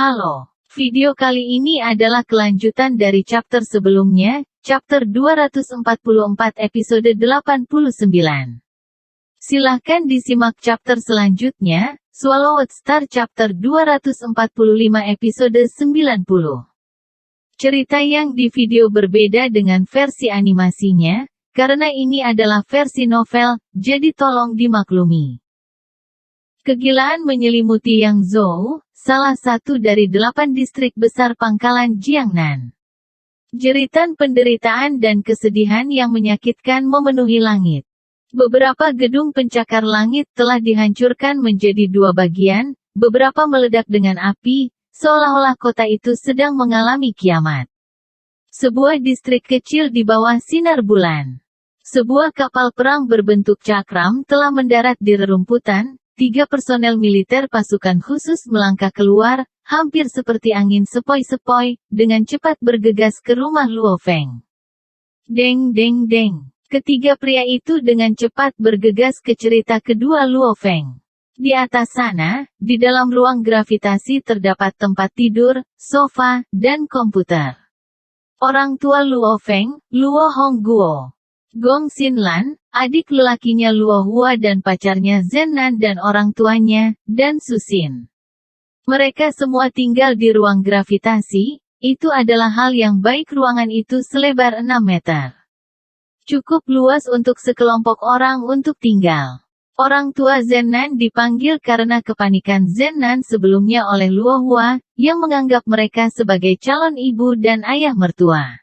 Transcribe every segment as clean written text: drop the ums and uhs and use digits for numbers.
Halo, video kali ini adalah kelanjutan dari chapter sebelumnya, chapter 244 episode 89. Silahkan disimak chapter selanjutnya, Swallowed Star chapter 245 episode 90. Cerita yang di video berbeda dengan versi animasinya, karena ini adalah versi novel, jadi tolong dimaklumi. Kegilaan menyelimuti Yangzhou, salah satu dari 8 distrik besar pangkalan Jiangnan. Jeritan penderitaan dan kesedihan yang menyakitkan memenuhi langit. Beberapa gedung pencakar langit telah dihancurkan menjadi 2 bagian, beberapa meledak dengan api, seolah-olah kota itu sedang mengalami kiamat. Sebuah distrik kecil di bawah sinar bulan. Sebuah kapal perang berbentuk cakram telah mendarat di rerumputan. 3 personel militer pasukan khusus melangkah keluar, hampir seperti angin sepoi-sepoi, dengan cepat bergegas ke rumah Luo Feng. Deng deng deng. Ketiga pria itu dengan cepat bergegas ke cerita kedua Luo Feng. Di atas sana, di dalam ruang gravitasi terdapat tempat tidur, sofa, dan komputer. Orang tua Luo Feng, Luo Hongguo, Gong Xinlan, adik lelakinya Luo Hua dan pacarnya Zhennan dan orang tuanya, dan Susin. Mereka semua tinggal di ruang gravitasi, itu adalah hal yang baik ruangan itu selebar 6 meter. Cukup luas untuk sekelompok orang untuk tinggal. Orang tua Zhennan dipanggil karena kepanikan Zhennan sebelumnya oleh Luo Hua, yang menganggap mereka sebagai calon ibu dan ayah mertua.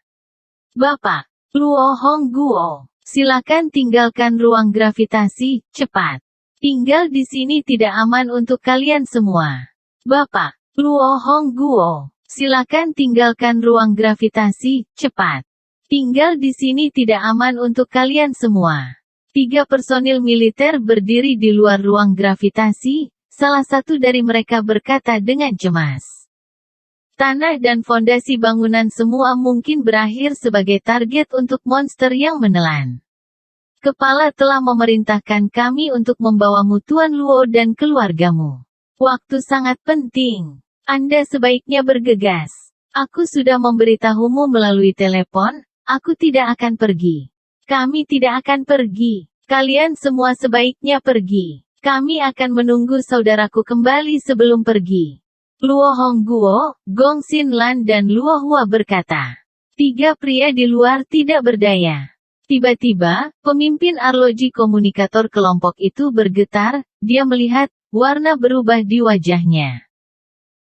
Bapak, Luo Hongguo, silakan tinggalkan ruang gravitasi, cepat. Tinggal di sini tidak aman untuk kalian semua. Bapak, Luo Hongguo, silakan tinggalkan ruang gravitasi, cepat. Tinggal di sini tidak aman untuk kalian semua. 3 personil militer berdiri di luar ruang gravitasi, salah satu dari mereka berkata dengan cemas. Tanah dan fondasi bangunan semua mungkin berakhir sebagai target untuk monster yang menelan. Kepala telah memerintahkan kami untuk membawamu Tuan Luo dan keluargamu. Waktu sangat penting. Anda sebaiknya bergegas. Aku sudah memberitahumu melalui telepon, aku tidak akan pergi. Kami tidak akan pergi. Kalian semua sebaiknya pergi. Kami akan menunggu saudaraku kembali sebelum pergi. Luo Hongguo, Gong Xinlan dan Luo Hua berkata. 3 pria di luar tidak berdaya. Tiba-tiba, pemimpin arloji komunikator kelompok itu bergetar, dia melihat, warna berubah di wajahnya.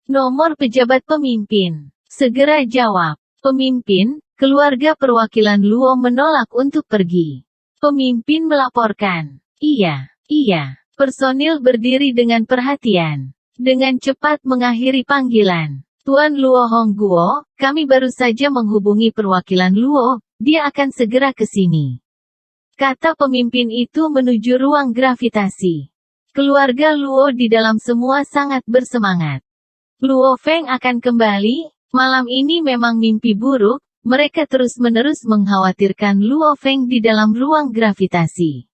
Nomor pejabat pemimpin. Segera jawab. Pemimpin, keluarga perwakilan Luo menolak untuk pergi. Pemimpin melaporkan. Iya. Personil berdiri dengan perhatian. Dengan cepat mengakhiri panggilan. Tuan Luo Hongguo, kami baru saja menghubungi perwakilan Luo, dia akan segera ke sini. Kata pemimpin itu menuju ruang gravitasi. Keluarga Luo di dalam semua sangat bersemangat. Luo Feng akan kembali, malam ini memang mimpi buruk, mereka terus-menerus mengkhawatirkan Luo Feng di dalam ruang gravitasi.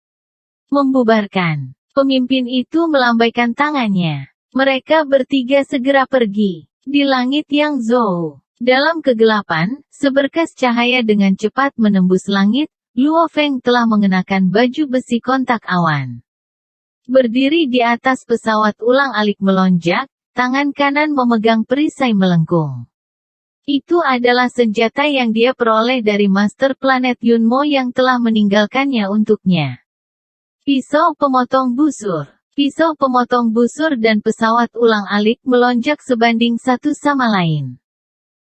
Membubarkan. Pemimpin itu melambaikan tangannya. Mereka bertiga segera pergi. Di langit Yangzhou. Dalam kegelapan, seberkas cahaya dengan cepat menembus langit, Luo Feng telah mengenakan baju besi kontak awan. Berdiri di atas pesawat ulang-alik melonjak, tangan kanan memegang perisai melengkung. Itu adalah senjata yang dia peroleh dari Master Planet Yunmo yang telah meninggalkannya untuknya. Pisau pemotong busur. Pisau pemotong busur dan pesawat ulang-alik melonjak sebanding satu sama lain.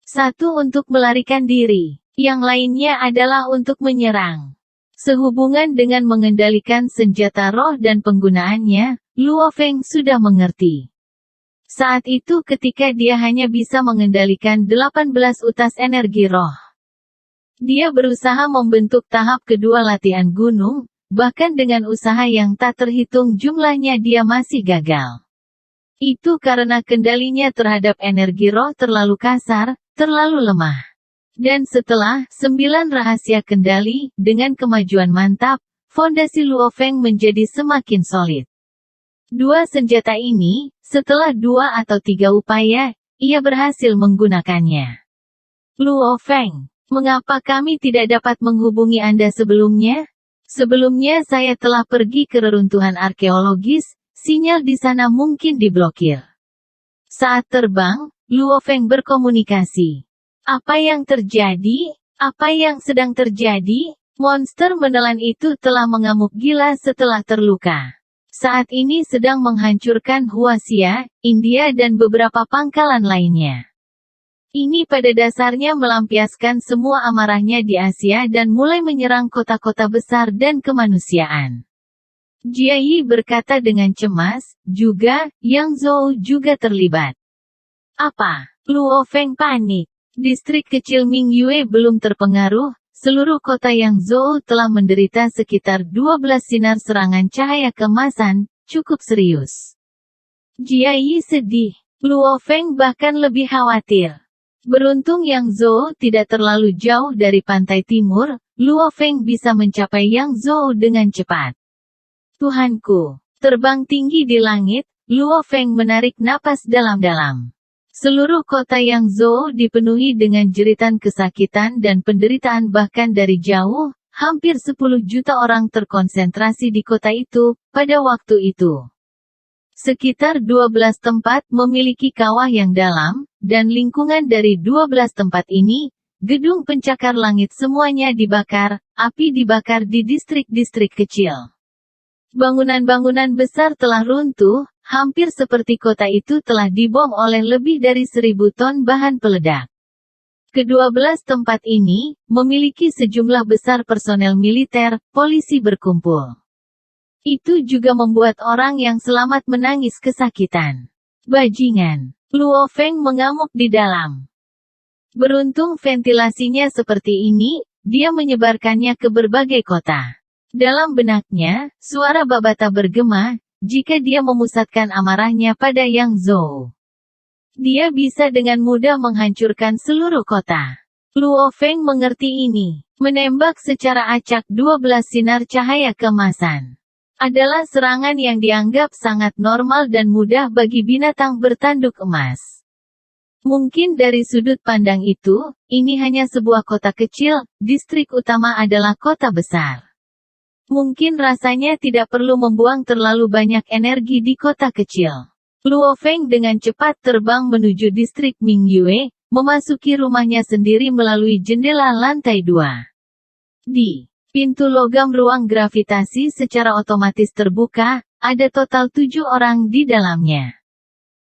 Satu untuk melarikan diri, yang lainnya adalah untuk menyerang. Sehubungan dengan mengendalikan senjata roh dan penggunaannya, Luo Feng sudah mengerti. Saat itu ketika dia hanya bisa mengendalikan 18 utas energi roh. Dia berusaha membentuk tahap kedua latihan gunung, bahkan dengan usaha yang tak terhitung jumlahnya dia masih gagal. Itu karena kendalinya terhadap energi roh terlalu kasar, terlalu lemah. Dan setelah 9 rahasia kendali, dengan kemajuan mantap, fondasi Luo Feng menjadi semakin solid. 2 senjata ini, setelah 2 atau 3 upaya, ia berhasil menggunakannya. Luo Feng, mengapa kami tidak dapat menghubungi Anda sebelumnya? Sebelumnya saya telah pergi ke reruntuhan arkeologis, sinyal di sana mungkin diblokir. Saat terbang, Luo Feng berkomunikasi. Apa yang terjadi? Apa yang sedang terjadi? Monster menelan itu telah mengamuk gila setelah terluka. Saat ini sedang menghancurkan Huaxia, India dan beberapa pangkalan lainnya. Ini pada dasarnya melampiaskan semua amarahnya di Asia dan mulai menyerang kota-kota besar dan kemanusiaan. Jia Yi berkata dengan cemas, juga, Yang Zhou juga terlibat. Apa? Luo Feng panik. Distrik kecil Mingyue belum terpengaruh, seluruh kota Yang Zhou telah menderita sekitar 12 sinar serangan cahaya keemasan, cukup serius. Jia Yi sedih. Luo Feng bahkan lebih khawatir. Beruntung Yang Zhou tidak terlalu jauh dari pantai timur, Luo Feng bisa mencapai Yang Zhou dengan cepat. Tuhanku, terbang tinggi di langit, Luo Feng menarik napas dalam-dalam. Seluruh kota Yang Zhou dipenuhi dengan jeritan kesakitan dan penderitaan bahkan dari jauh, hampir 10 juta orang terkonsentrasi di kota itu, pada waktu itu. Sekitar 12 tempat memiliki kawah yang dalam, dan lingkungan dari 12 tempat ini, gedung pencakar langit semuanya dibakar, api dibakar di distrik-distrik kecil. Bangunan-bangunan besar telah runtuh, hampir seperti kota itu telah dibom oleh lebih dari 1000 ton bahan peledak. Ke-12 tempat ini, memiliki sejumlah besar personel militer, polisi berkumpul. Itu juga membuat orang yang selamat menangis kesakitan. Bajingan. Luo Feng mengamuk di dalam. Beruntung ventilasinya seperti ini, dia menyebarkannya ke berbagai kota. Dalam benaknya, suara Babata bergema, jika dia memusatkan amarahnya pada Yang Zhou. Dia bisa dengan mudah menghancurkan seluruh kota. Luo Feng mengerti ini. Menembak secara acak 12 sinar cahaya keemasan adalah serangan yang dianggap sangat normal dan mudah bagi binatang bertanduk emas. Mungkin dari sudut pandang itu, ini hanya sebuah kota kecil, distrik utama adalah kota besar. Mungkin rasanya tidak perlu membuang terlalu banyak energi di kota kecil. Luo Feng dengan cepat terbang menuju distrik Mingyue, memasuki rumahnya sendiri melalui jendela lantai 2. Di pintu logam ruang gravitasi secara otomatis terbuka, ada total 7 orang di dalamnya.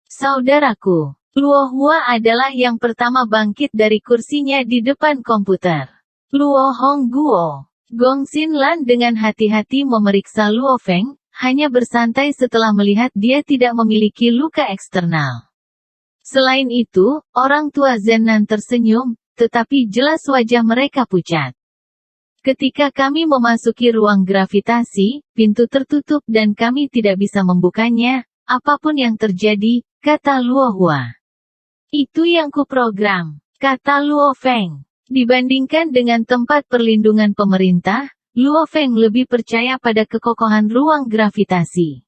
Saudaraku, Luo Hua adalah yang pertama bangkit dari kursinya di depan komputer. Luo Hongguo. Gong Xinlan dengan hati-hati memeriksa Luo Feng, hanya bersantai setelah melihat dia tidak memiliki luka eksternal. Selain itu, orang tua Zenan tersenyum, tetapi jelas wajah mereka pucat. Ketika kami memasuki ruang gravitasi, pintu tertutup dan kami tidak bisa membukanya, apapun yang terjadi, kata Luo Hua. Itu yang kuprogram, kata Luo Feng. Dibandingkan dengan tempat perlindungan pemerintah, Luo Feng lebih percaya pada kekokohan ruang gravitasi.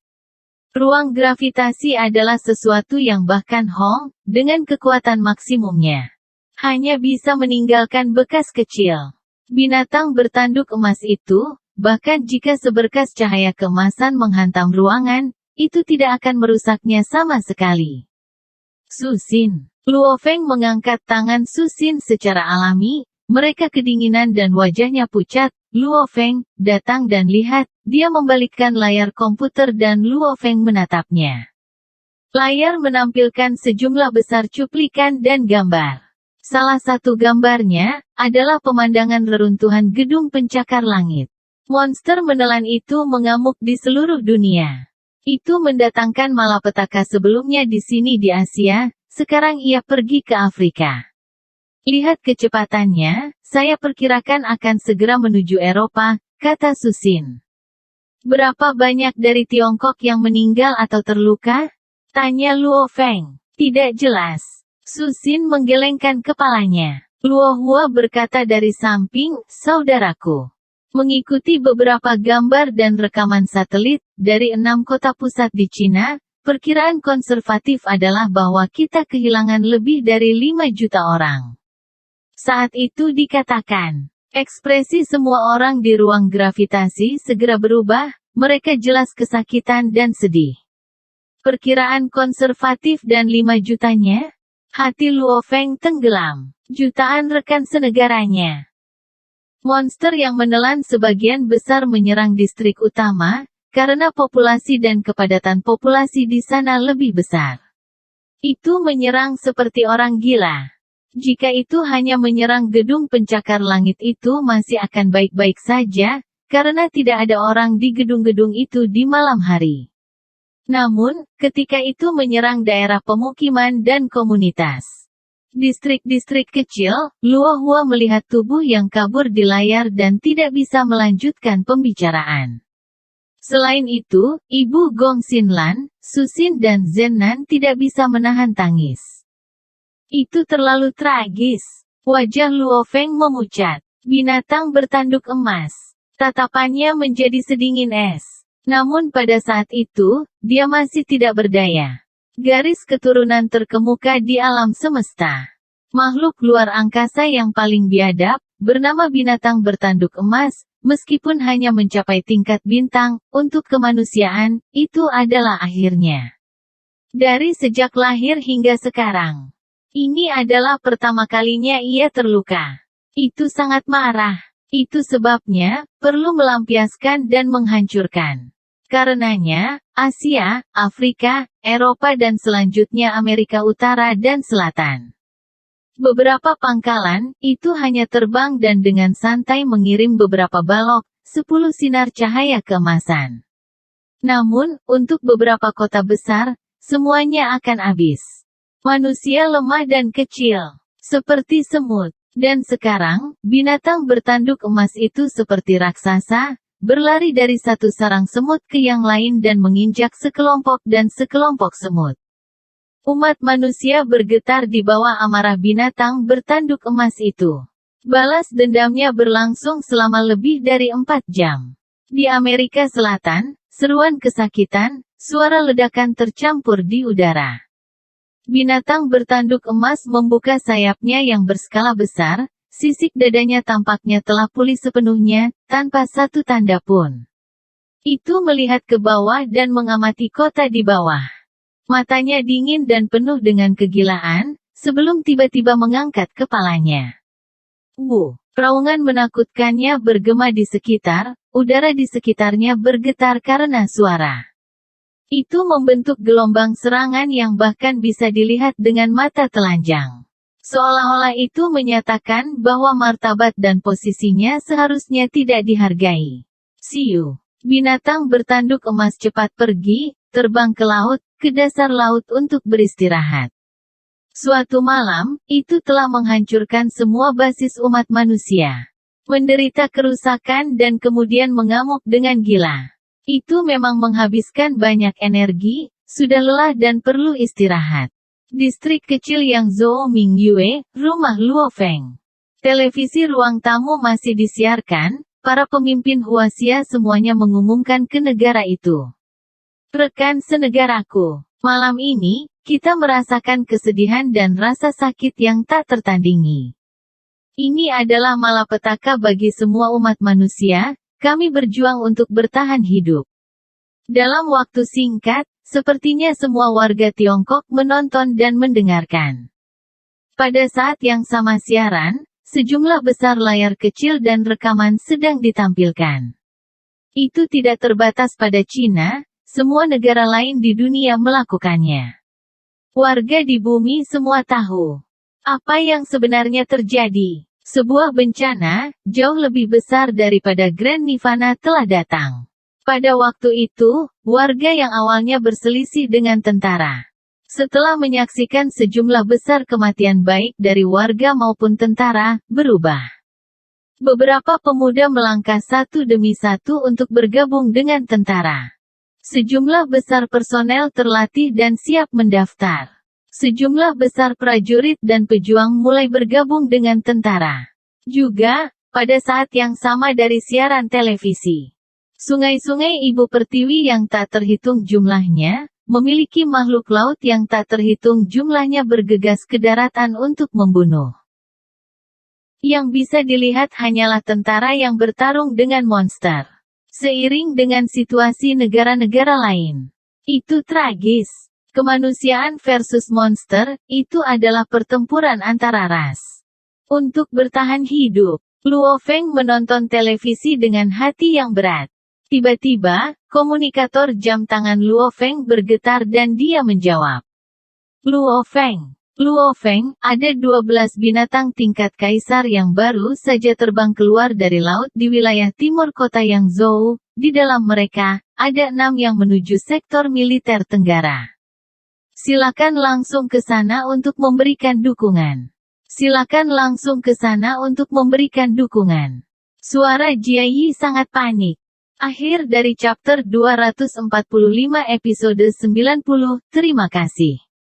Ruang gravitasi adalah sesuatu yang bahkan Hong, dengan kekuatan maksimumnya, hanya bisa meninggalkan bekas kecil. Binatang bertanduk emas itu, bahkan jika seberkas cahaya keemasan menghantam ruangan, itu tidak akan merusaknya sama sekali. Susin. Luo Feng mengangkat tangan Susin secara alami, mereka kedinginan dan wajahnya pucat. Luo Feng, datang dan lihat, dia membalikkan layar komputer dan Luo Feng menatapnya. Layar menampilkan sejumlah besar cuplikan dan gambar. Salah satu gambarnya, adalah pemandangan reruntuhan gedung pencakar langit. Monster menelan itu mengamuk di seluruh dunia. Itu mendatangkan malapetaka sebelumnya di sini di Asia, sekarang ia pergi ke Afrika. Lihat kecepatannya, saya perkirakan akan segera menuju Eropa, kata Susin. Berapa banyak dari Tiongkok yang meninggal atau terluka? Tanya Luo Feng. Tidak jelas. Susin menggelengkan kepalanya. Luo Hua berkata dari samping, saudaraku. Mengikuti beberapa gambar dan rekaman satelit, dari 6 kota pusat di Cina, Perkiraan konservatif adalah bahwa kita kehilangan lebih dari 5 juta orang. Saat itu dikatakan, ekspresi semua orang di ruang gravitasi segera berubah, mereka jelas kesakitan dan sedih. Perkiraan konservatif dan 5 jutanya? Hati Luo Feng tenggelam. Jutaan rekan senegaranya. Monster yang menelan sebagian besar menyerang distrik utama, karena populasi dan kepadatan populasi di sana lebih besar. Itu menyerang seperti orang gila. Jika itu hanya menyerang gedung pencakar langit itu masih akan baik-baik saja, karena tidak ada orang di gedung-gedung itu di malam hari. Namun, ketika itu menyerang daerah pemukiman dan komunitas. Distrik-distrik kecil, Luo Hua melihat tubuh yang kabur di layar dan tidak bisa melanjutkan pembicaraan. Selain itu, Ibu Gong Xinlan, Susin dan Zenan tidak bisa menahan tangis. Itu terlalu tragis. Wajah Luo Feng memucat. Binatang bertanduk emas. Tatapannya menjadi sedingin es. Namun pada saat itu, dia masih tidak berdaya. Garis keturunan terkemuka di alam semesta. Makhluk luar angkasa yang paling biadab, bernama binatang bertanduk emas, meskipun hanya mencapai tingkat bintang, untuk kemanusiaan, itu adalah akhirnya. Dari sejak lahir hingga sekarang. Ini adalah pertama kalinya ia terluka. Itu sangat marah. Itu sebabnya, perlu melampiaskan dan menghancurkan. Karenanya, Asia, Afrika, Eropa dan selanjutnya Amerika Utara dan Selatan. Beberapa pangkalan, itu hanya terbang dan dengan santai mengirim beberapa balok, 10 sinar cahaya keemasan. Namun, untuk beberapa kota besar, semuanya akan habis. Manusia lemah dan kecil, seperti semut. Dan sekarang, binatang bertanduk emas itu seperti raksasa, berlari dari satu sarang semut ke yang lain dan menginjak sekelompok dan sekelompok semut. Umat manusia bergetar di bawah amarah binatang bertanduk emas itu. Balas dendamnya berlangsung selama lebih dari 4 jam. Di Amerika Selatan, seruan kesakitan, suara ledakan tercampur di udara. Binatang bertanduk emas membuka sayapnya yang berskala besar, sisik dadanya tampaknya telah pulih sepenuhnya, tanpa satu tanda pun. Itu melihat ke bawah dan mengamati kota di bawah. Matanya dingin dan penuh dengan kegilaan, sebelum tiba-tiba mengangkat kepalanya. Raungan menakutkannya bergema di sekitar, udara di sekitarnya bergetar karena suara. Itu membentuk gelombang serangan yang bahkan bisa dilihat dengan mata telanjang. Seolah-olah itu menyatakan bahwa martabat dan posisinya seharusnya tidak dihargai. Siu. Binatang bertanduk emas cepat pergi, terbang ke laut, ke dasar laut untuk beristirahat. Suatu malam, itu telah menghancurkan semua basis umat manusia. Menderita kerusakan dan kemudian mengamuk dengan gila. Itu memang menghabiskan banyak energi, sudah lelah dan perlu istirahat. Distrik kecil yang Zhou Mingyue, rumah Luo Feng. Televisi ruang tamu masih disiarkan, para pemimpin Huaxia semuanya mengumumkan ke negara itu. Rekan senegaraku, malam ini, kita merasakan kesedihan dan rasa sakit yang tak tertandingi. Ini adalah malapetaka bagi semua umat manusia, kami berjuang untuk bertahan hidup. Dalam waktu singkat, sepertinya semua warga Tiongkok menonton dan mendengarkan. Pada saat yang sama siaran, sejumlah besar layar kecil dan rekaman sedang ditampilkan. Itu tidak terbatas pada Cina, semua negara lain di dunia melakukannya. Warga di bumi semua tahu apa yang sebenarnya terjadi. Sebuah bencana, jauh lebih besar daripada Grand Nirvana telah datang. Pada waktu itu, warga yang awalnya berselisih dengan tentara. Setelah menyaksikan sejumlah besar kematian baik dari warga maupun tentara, berubah. Beberapa pemuda melangkah satu demi satu untuk bergabung dengan tentara. Sejumlah besar personel terlatih dan siap mendaftar. Sejumlah besar prajurit dan pejuang mulai bergabung dengan tentara. Juga, pada saat yang sama dari siaran televisi. Sungai-sungai Ibu Pertiwi yang tak terhitung jumlahnya, memiliki makhluk laut yang tak terhitung jumlahnya bergegas ke daratan untuk membunuh. Yang bisa dilihat hanyalah tentara yang bertarung dengan monster. Seiring dengan situasi negara-negara lain. Itu tragis. Kemanusiaan versus monster, itu adalah pertempuran antara ras. Untuk bertahan hidup, Luo Feng menonton televisi dengan hati yang berat. Tiba-tiba, komunikator jam tangan Luo Feng bergetar dan dia menjawab. Luo Feng, ada 12 binatang tingkat kaisar yang baru saja terbang keluar dari laut di wilayah timur kota Yangzhou. Di dalam mereka, ada 6 yang menuju sektor militer tenggara. Silakan langsung ke sana untuk memberikan dukungan. Suara Jiayi sangat panik. Akhir dari chapter 245 episode 90. Terima kasih.